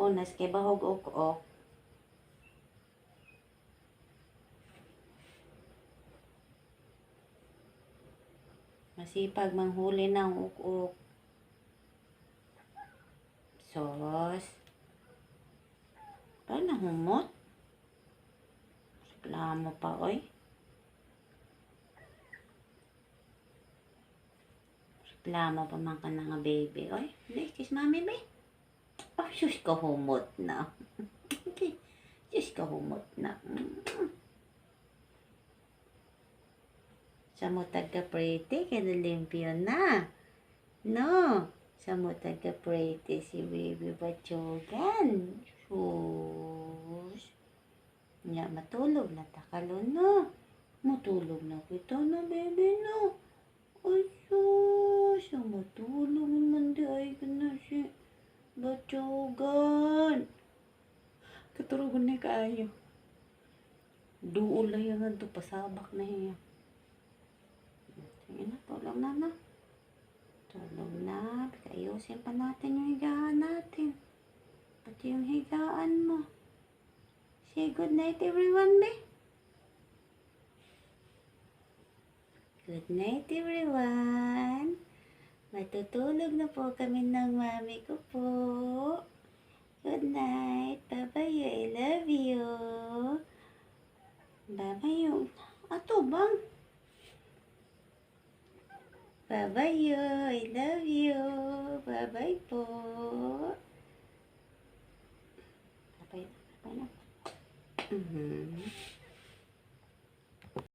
Punas kay bahog ok-ok. Masipag manghuli ng ok-ok. Sos. Ba nahumot? Reklamo pa, oy. Reklamo pa man ka na nga, baby. Oy, hindi, kiss mami, be. Oh, sus, kahumot na. Sus, kahumot na. Sa mo taga-pretty, kaya limpyo na. No, sa mo taga-pretty si baby Batyogan. Sus. Nya, matulog na takalo na. Matulog na kita na, baby, no. Ay, sus. Matulog naman di ay ka na si Batyogan. Katurugan na kaayo. Duol na yan to, pasabak na yan. Sige na, tulog na na. Tulog na. Ayusin pa natin yung higaan natin. Pati yung higaan mo. Say good night everyone, be. Good night everyone. Matutulog na po kami ng mami ko po. Good night. Bye-bye. I love you. Bye-bye. Ato bang? Bye-bye. I love you. Bye-bye po. Bye-bye na. Bye-bye na.